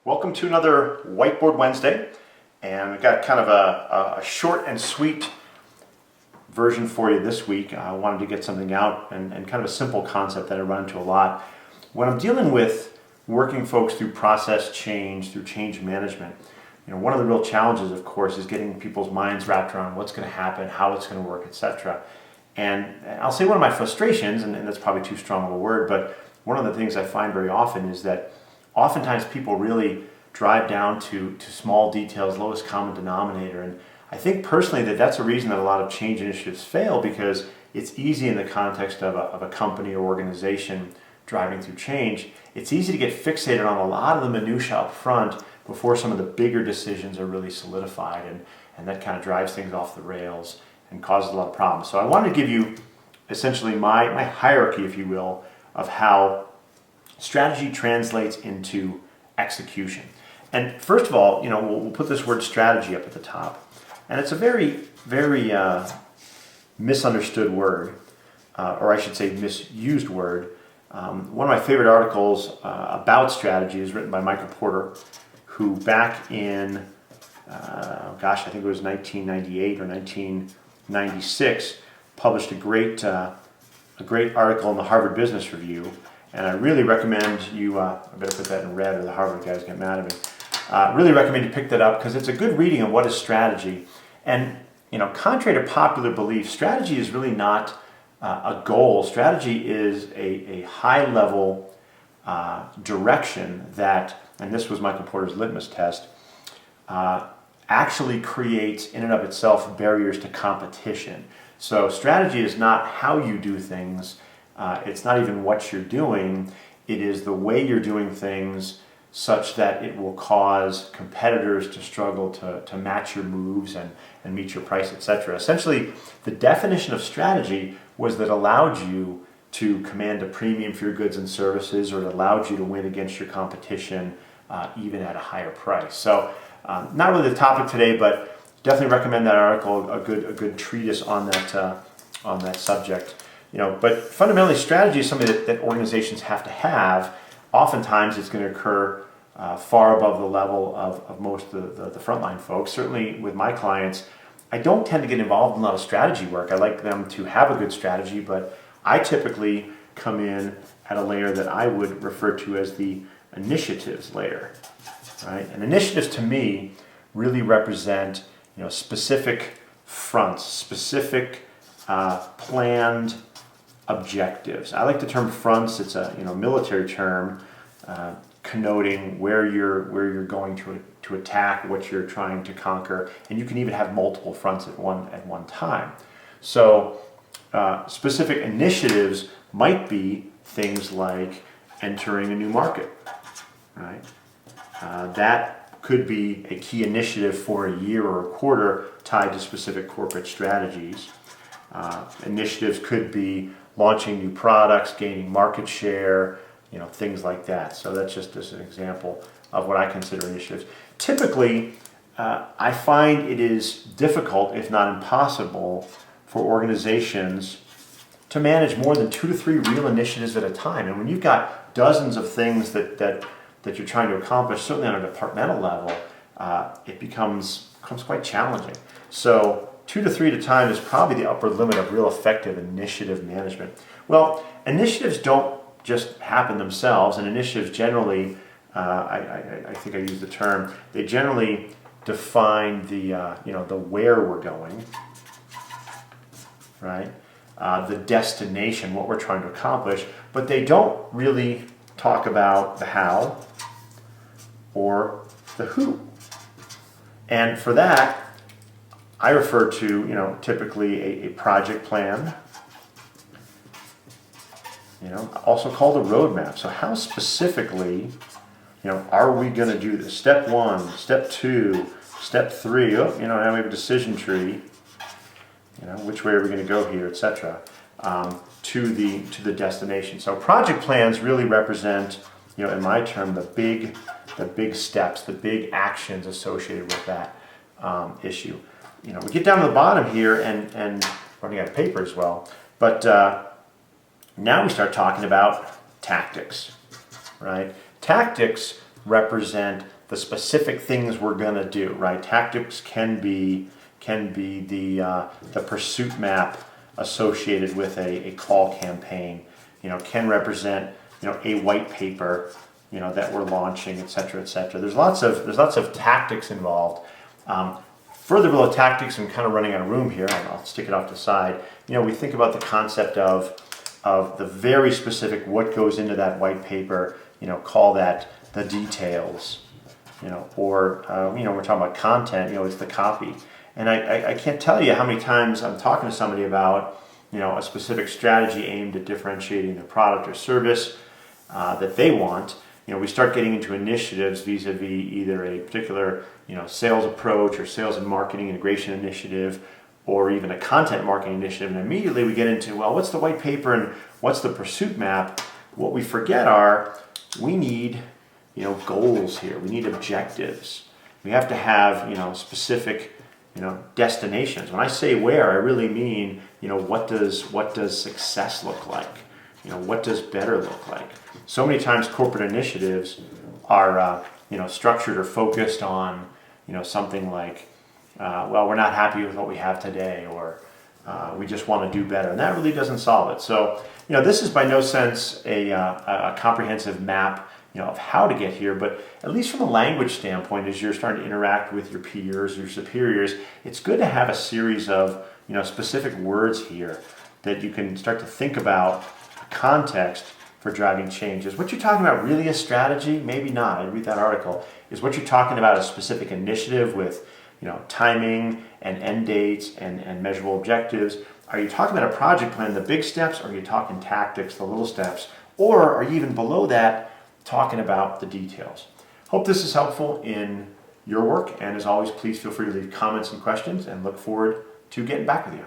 Welcome to another Whiteboard Wednesday, and we've got kind of a short and sweet version for you this week. I wanted to get something out and kind of a simple concept that I run into a lot. When I'm dealing with working folks through process change, through change management, one of the real challenges, of course, is getting people's minds wrapped around what's going to happen, how it's going to work, etc. And I'll say one of my frustrations, and that's probably too strong of a word, but one of the things I find very often is that oftentimes people really drive down to small details, lowest common denominator. And I think personally that's a reason that a lot of change initiatives fail, because it's easy in the context of a company or organization driving through change. It's easy to get fixated on a lot of the minutia up front before some of the bigger decisions are really solidified, and that kind of drives things off the rails and causes a lot of problems. So I wanted to give you essentially my hierarchy, if you will, of how strategy translates into execution. And first of all, we'll put this word strategy up at the top. And it's a very, very misunderstood word, or I should say misused word. One of my favorite articles about strategy is written by Michael Porter, who back in, I think it was 1998 or 1996, published a great article in the Harvard Business Review. And I really recommend you, I better put that in red or the Harvard guys get mad at me. Really recommend you pick that up, because it's a good reading of what is strategy. And, contrary to popular belief, strategy is really not a goal. Strategy is a high-level direction that, and this was Michael Porter's litmus test, actually creates in and of itself barriers to competition. So strategy is not how you do things. It's not even what you're doing. It is the way you're doing things such that it will cause competitors to struggle to match your moves and meet your price, etc. Essentially, the definition of strategy was that allowed you to command a premium for your goods and services, or it allowed you to win against your competition even at a higher price. So not really the topic today, but definitely recommend that article, a good treatise on that subject. But fundamentally, strategy is something that organizations have to have. Oftentimes, it's going to occur far above the level of most of the frontline folks. Certainly, with my clients, I don't tend to get involved in a lot of strategy work. I like them to have a good strategy, but I typically come in at a layer that I would refer to as the initiatives layer. Right? And initiatives, to me, really represent specific fronts, specific planned objectives. I like the term fronts. It's a military term connoting where you're going to attack, what you're trying to conquer, and you can even have multiple fronts at one time. So specific initiatives might be things like entering a new market, right? That could be a key initiative for a year or a quarter tied to specific corporate strategies. Initiatives could be launching new products, gaining market share, things like that. So that's just an example of what I consider initiatives. Typically, I find it is difficult, if not impossible, for organizations to manage more than 2 to 3 real initiatives at a time. And when you've got dozens of things that you're trying to accomplish, certainly on a departmental level, it becomes quite challenging. So 2 to 3 at a time is probably the upper limit of real effective initiative management. Well, initiatives don't just happen themselves, and initiatives generally, I think I use the term, they generally define the where we're going, right? The destination, what we're trying to accomplish, but they don't really talk about the how or the who. And for that, I refer to, typically a project plan, also called a roadmap. So how specifically, are we going to do this? Step 1, step 2, step 3, now we have a decision tree, which way are we going to go here, etc., to the destination. So project plans really represent, in my term, the big steps, the big actions associated with that issue. We get down to the bottom here and running out of paper as well, but now we start talking about tactics, right? Tactics represent the specific things we're going to do, right? Tactics can be the pursuit map associated with a call campaign. Can represent a white paper that we're launching, et cetera, et cetera. There's lots of tactics involved. Further below tactics, I'm kind of running out of room here, and I'll stick it off to the side. We think about the concept of the very specific what goes into that white paper. Call that the details. Or we're talking about content. It's the copy. And I can't tell you how many times I'm talking to somebody about a specific strategy aimed at differentiating the product or service that they want. We start getting into initiatives vis-a-vis either a particular sales approach or sales and marketing integration initiative, or even a content marketing initiative, and immediately we get into, well, what's the white paper and what's the pursuit map? What we forget are we need goals here. We need objectives. We have to have specific destinations. When I say where, I really mean what does success look like? What does better look like? So many times corporate initiatives are structured or focused on something like well, we're not happy with what we have today, or we just want to do better, and that really doesn't solve it. So this is by no sense a comprehensive map of how to get here, but at least from a language standpoint, as you're starting to interact with your peers, your superiors, it's good to have a series of specific words here that you can start to think about context for driving change. Is what you're talking about really a strategy? Maybe not. I read that article. Is what you're talking about a specific initiative with timing and end dates and measurable objectives? Are you talking about a project plan, the big steps, or are you talking tactics, the little steps? Or are you even below that talking about the details? Hope this is helpful in your work, and as always, please feel free to leave comments and questions, and look forward to getting back with you.